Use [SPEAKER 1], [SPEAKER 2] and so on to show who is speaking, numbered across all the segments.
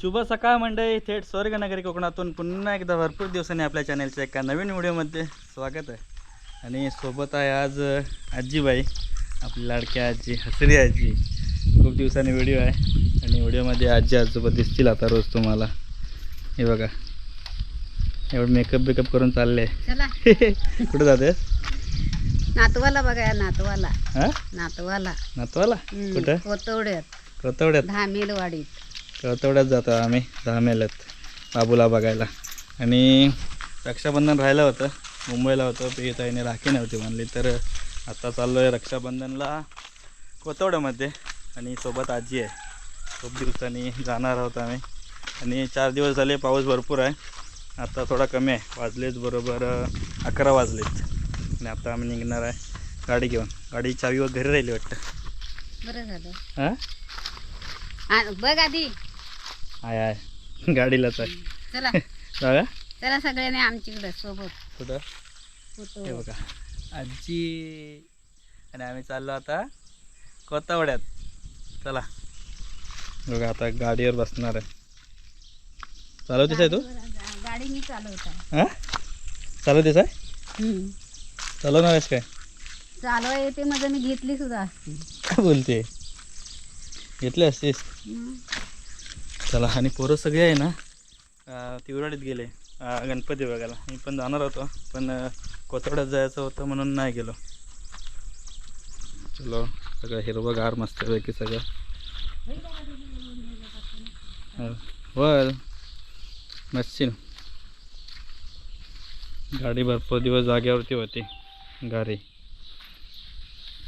[SPEAKER 1] शुभ सकाळ मंडळी, थेट स्वर्गनगरी कोकणातून पुन्हा एकदा भरपूर दिवसांनी आपल्या चॅनलच्या एका नवीन व्हिडिओमध्ये स्वागत आहे. आणि सोबत आहे आज आजीबाई, आपली लाडकी आजी, हसरी आजी. खूप दिवसांनी व्हिडिओ आहे आणि व्हिडिओमध्ये आजी आजोबा दिसतील आता रोज तुम्हाला. हे बघा, एवढं मेकअप करून चालले.
[SPEAKER 2] चला
[SPEAKER 1] कुठं जाते?
[SPEAKER 2] नातवाला बघा, नातवाला.
[SPEAKER 1] हां,
[SPEAKER 2] नातवाला
[SPEAKER 1] कुठं? कोतवड्यात.
[SPEAKER 2] धामेलवाडीत.
[SPEAKER 1] कोतवड्यात जातो आम्ही 10 मेल्यात बाबूला बघायला. आणि रक्षाबंधन राहिलं होतं, मुंबईला होतं, ताईने राखी नव्हती म्हणली, तर आता चाललो आहे रक्षाबंधनला कोतवड्यामध्ये. आणि सोबत आजी आहे. खूप दिवसांनी जाणार आहोत आम्ही. आणि 4 दिवस झाले पाऊस भरपूर आहे, आता थोडा कमी आहे. वाजलेच बरोबर 11 वाजलेत आणि आता आम्ही निघणार आहे गाडी घेऊन. गाडी चावी घरी राहिली वाटतं.
[SPEAKER 2] बरं झालं.
[SPEAKER 1] हां,
[SPEAKER 2] बघ आधी.
[SPEAKER 1] आहे गाडीलाच आहे.
[SPEAKER 2] चला
[SPEAKER 1] जाऊया.
[SPEAKER 2] चला सगळ्यांनी आमच्याकडे सोबत.
[SPEAKER 1] कुठं? हे बघा आजी आणि आम्ही चाललो आता कोतवड्यात. चला बघा, आता गाडीवर बसणार आहे. चालवतेस आहे तू?
[SPEAKER 2] गाडी मी चालवत आहे.
[SPEAKER 1] हां, चालवतेस आहे? चालवणार आहेस काय?
[SPEAKER 2] चालवा येते माझं, मी घेतली सुद्धा असती.
[SPEAKER 1] काय बोलते, घेतली असतीस? चला. आणि पोरं सगळे आहे ना तिवराडीत गेले गणपती बघायला. मी पण जाणार होतो, पण कोतवड्यात जायचं होतं म्हणून नाही गेलो. चलो, सगळं हिरवंगार मस्तपैकी सगळं. वर मच्छी गाडी भरपूर दिवस जागेवरती होती. घरी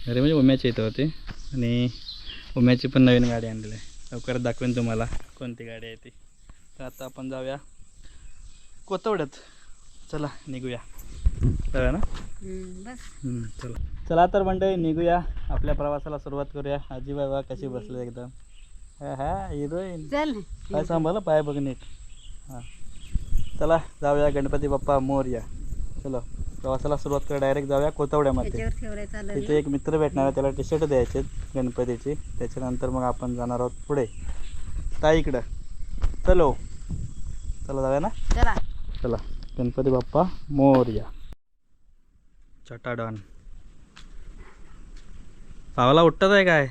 [SPEAKER 1] म्हणजे उम्याची इथं होती आणि उम्याची पण नवीन गाडी आणलेली आहे. लवकरच दाखवेन तुम्हाला कोणती गाडी आहे ती. तर आता आपण जाऊया कोतवड्यात. चला निघूया. जाऊया ना?
[SPEAKER 2] बस
[SPEAKER 1] चला तर मंडळी, निघूया, आपल्या प्रवासाला सुरुवात करूया. आजी बाबा कशी बसले एकदम. हा हिरोईन.
[SPEAKER 2] चल
[SPEAKER 1] काय सांभाळलं, पाय बघ नीट. हां, चला जाऊया. गणपती बाप्पा मोरया. चलो, प्रवासाला सुरुवात करूया. डायरेक्ट जाऊया कोतवड्यामध्ये.
[SPEAKER 2] त्याच्यावर ठेवलं.
[SPEAKER 1] तिथे एक मित्र भेटणार आहे, त्याला टी-शर्ट द्यायचे गणपतीची. त्याच्यानंतर मग आपण जाणार आहोत पुढे ताईकडं. चलो, चला जाऊया ना.
[SPEAKER 2] चला
[SPEAKER 1] चला, गणपती बाप्पा मोरया. चटाडन पावाला उठत आहे काय?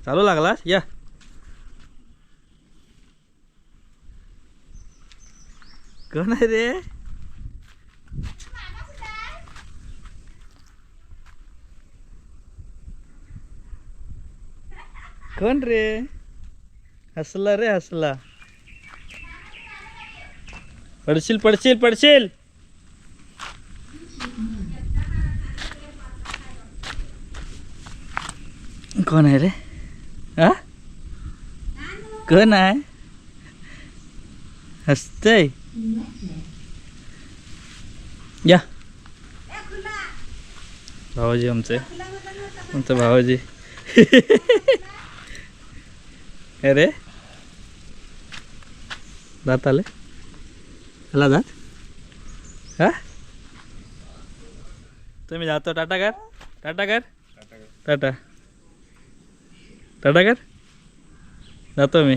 [SPEAKER 1] चालू लागला या. कोण आहे रे? कोण रे? हसला रे, हसला. पडशील पडशील पडशील. कोण आहे रे? हा, कोण आहे? हसतय. या भावाजी, आमचे भावाजी. अरे दात आले, आला दात. हा, तुम्ही जातो. टाटा कर, टाटा कर, टाटा टाटा कर. जातो मी.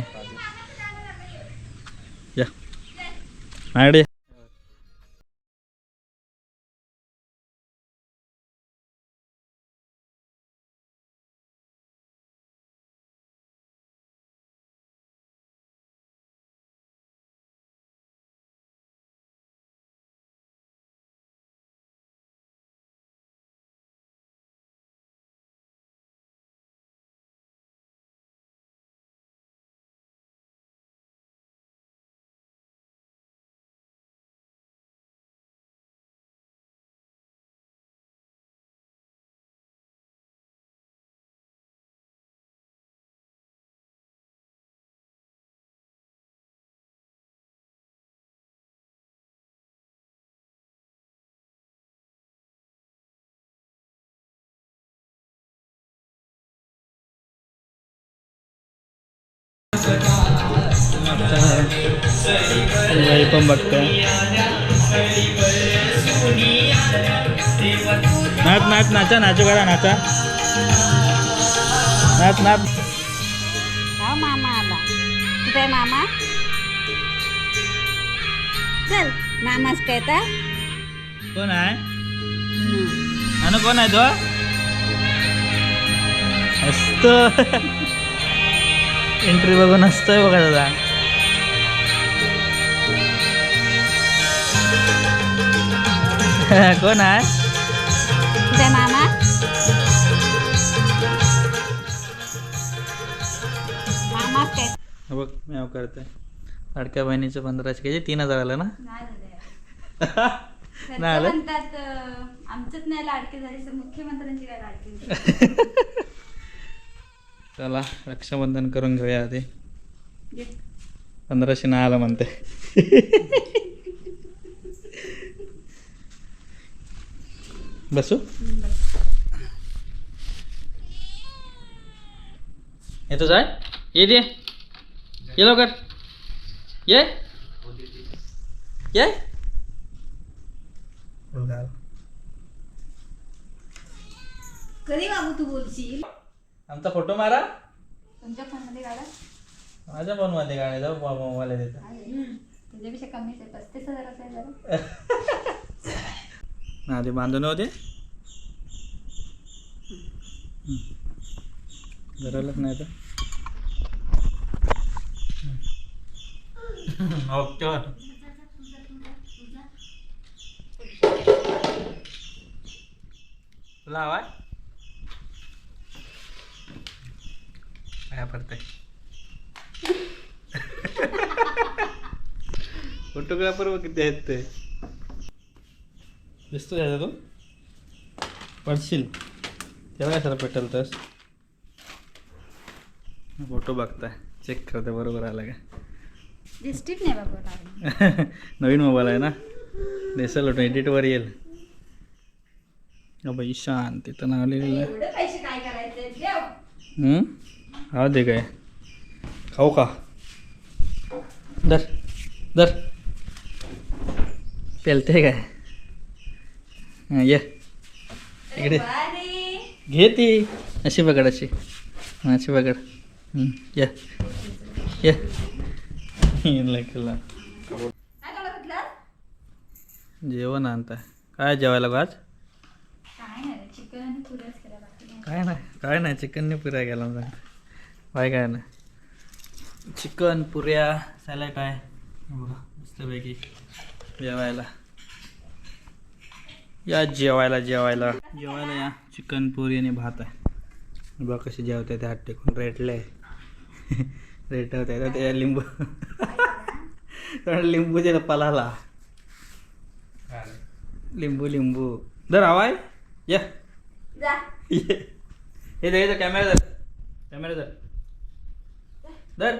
[SPEAKER 1] या माकडे. पण बघते. नाच नाच नाचा, नाचू करा, नाचा, नाच नाच.
[SPEAKER 2] मामा आला. कुठे आहे मामा? चल मामाच काय तर
[SPEAKER 1] कोण आहे आणि कोण आहे तो असतो एंट्री बघून असतोय बघा दादा कोण आहे
[SPEAKER 2] कुठे मामा मामाच काय
[SPEAKER 1] बघ मी करतोय लाडक्या बहिणीचं 1500 घ्यायचे 3000 आलं ना नाही आलं
[SPEAKER 2] म्हणतात आमचंच नाही लाडके झाले मुख्यमंत्र्यांची काय लाडकी
[SPEAKER 1] चला रक्षाबंधन करून घेऊया आधी 1500 नाही आलं म्हणते बसू येतो जाय ये लवकर ये
[SPEAKER 2] कधी बाबू तू बोलशील
[SPEAKER 1] आमचा फोटो मारा
[SPEAKER 2] तुमच्या फोन मध्ये काढा
[SPEAKER 1] माझ्या फोन मध्ये गाणे जाऊ मोबाईल देतो
[SPEAKER 2] तुझ्यापेक्षा कमीच आहे 35,000 असेल जरा
[SPEAKER 1] आधी बांधून होते धरलंच नाही तर ओके तुला हवाय काय पडतंय फोटोग्राफर व किती आहेत ते दिसतो त्याचा तू पडशील त्याला काय सर पेटल तस फोटो बघताय चेक करते बरोबर आला का
[SPEAKER 2] डिस्ट्रिक्ट नाही बाबा
[SPEAKER 1] नवीन मोबाईल आहे ना दिसेल होतं एडिटवर येईल बाई शांत तिथं नाव लिहिलेलं आहे
[SPEAKER 2] एवढे पैसे काय करायचे देव
[SPEAKER 1] हा दे काय खाऊ का दर दर पेलते काय हां ये इकडे घे ती अशी पकड अशी अशी पकड ये ये केला जेवण आणताय काय जेवायला गो आज काय नाही चिकनने पुऱ्या गेला सांगता काय नाही चिकन पुऱ्या सॅलड आहे बघा मस्तपैकी जेवायला या जेवायला या चिकन पुरी आणि भात आहे बघा कशी जेवते ते हात टेकून रेटले रेटवते ते लिंबू लिंबू दे पलाला लिंबू दर हवाय या हे द्यायचं कॅमेरा धर कॅमेरा धर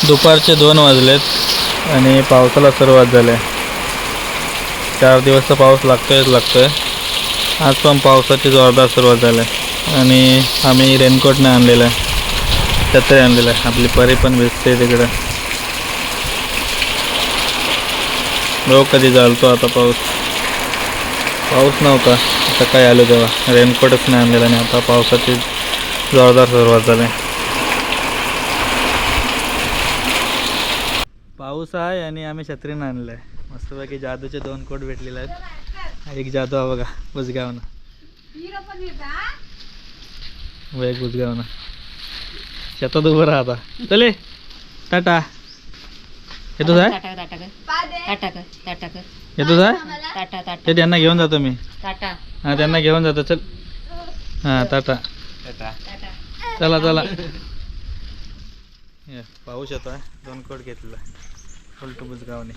[SPEAKER 1] दुपारचे 2 वाजलेत आणि पावसाला सुरुवात झाली 4 दिवस तर पाऊस लागतोय आज पण पावसाची जोरदार सुरुवात झाली आणि आम्ही रेनकोट नाही आणलेलं आहे छत्री आणलेलं आहे आपली परी पण भिजते तिकडं बघ कधी चालतो आता पाऊस नव्हता सकाळी आलो तेव्हा रेनकोटच नाही आणलेला आणि आता पावसाची जोरदार सुरुवात झाली पाऊस आहे आणि आम्ही छत्रीनं आणलं आहे मस्तपैकी जादूचे 2 कोट भेटलेले आहेत एक जादू हा बघा बुजगावनं एक बुजगावनं शेतात उभं राहता चले टाटा येतो साय येतो साय ते त्यांना घेऊन जातो मी हां त्यांना घेऊन जातो चल हां टाटा चला पाऊस येतो आहे 2 कोट घेतलेला उलटू बुजगावने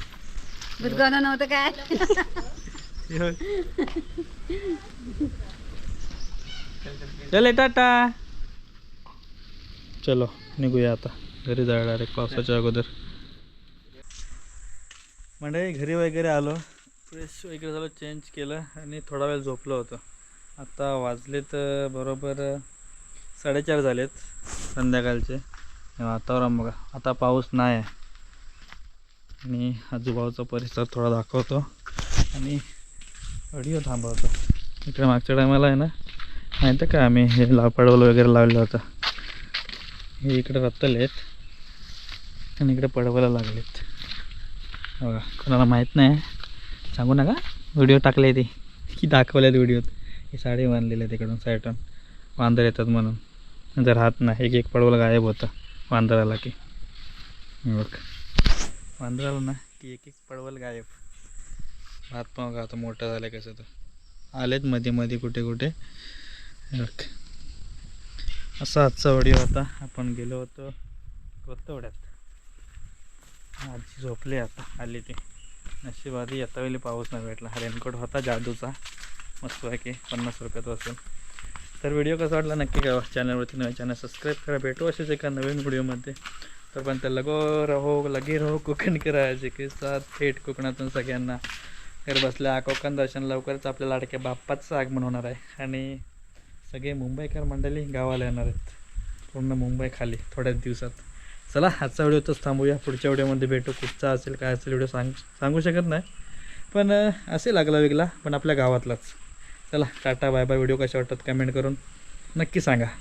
[SPEAKER 2] बुजगावनं नव्हतं काय
[SPEAKER 1] चले टाटा चलो निघूया आता घरी जायला डायरेक्ट पावसाच्या अगोदर म्हणजे घरी वगैरे आलो फ्रेश वगैरे झालं चेंज केलं आणि थोडा वेळ झोपलो होतो आता वाजलेत बरोबर 4:30 झालेत संध्याकाळचे वातावरण बघा आता पाऊस नाही आहे आणि आजूबाजूचा परिसर थोडा दाखवतो आणि ऑडिओ थांबवतो इकडे मागच्या टायमाला आहे ना माहिती का आम्ही हे लापाडवल वगैरे लावलं होतं हे इकडे रत्तले आहेत आणि इकडे पडवायला लागलेत बघा. कोणाला माहीत नाही सांगू नका, व्हिडिओ टाकले ते की दाखवल्यात व्हिडिओत. ही साडी बांधलेली आहे तिकडून साईडून, वांदर येतात म्हणून. जर राहत नाही, एक एक पडवल गायब होतं वांदर आला की. बघ वांदर आलं ना की एक एक पडवल गायब. भात पण आता मोठं झालं कसं तर आलेत मध्ये मध्ये कुठे कुठे. बघ असा आजचा व्हिडिओ होता. आपण गेलो होतो कोथवड्यात. आजी झोपली आता, आली ती. नशीब आधी येता वेळी पाऊस नाही भेटला. रेनकोट होता जादूचा, मस्त आहे की 50 रुपयात असेल. तर व्हिडिओ कसा वाटला नक्की कळवा. चॅनलवरती नवीन चॅनल सबस्क्राईब करा. भेटू असेच एका नवीन व्हिडिओमध्ये. तर पण ते लगे रहो कोकण के राजाचे के साथ. थेट कोकणातून सगळ्यांना घर बसल्या कोकण दर्शन. लवकरच आपल्या लाडक्या बाप्पाचं आगमन होणार आहे आणि सगळे मुंबईकर मंडळी गावाला येणार आहेत. पूर्ण मुंबई खाली थोड्याच दिवसात. चला आजचा व्हिडिओ तोच थांबूया. पुढच्या व्हिडिओमध्ये भेटू. कुठचा असेल काय असेल व्हिडिओ सांगू शकत नाही, पण असेल लागला वेगळा पण आपल्या गावातलाच. चला टाटा बाय बाय. व्हिडिओ कशा वाटतात कमेंट करून नक्की सांगा.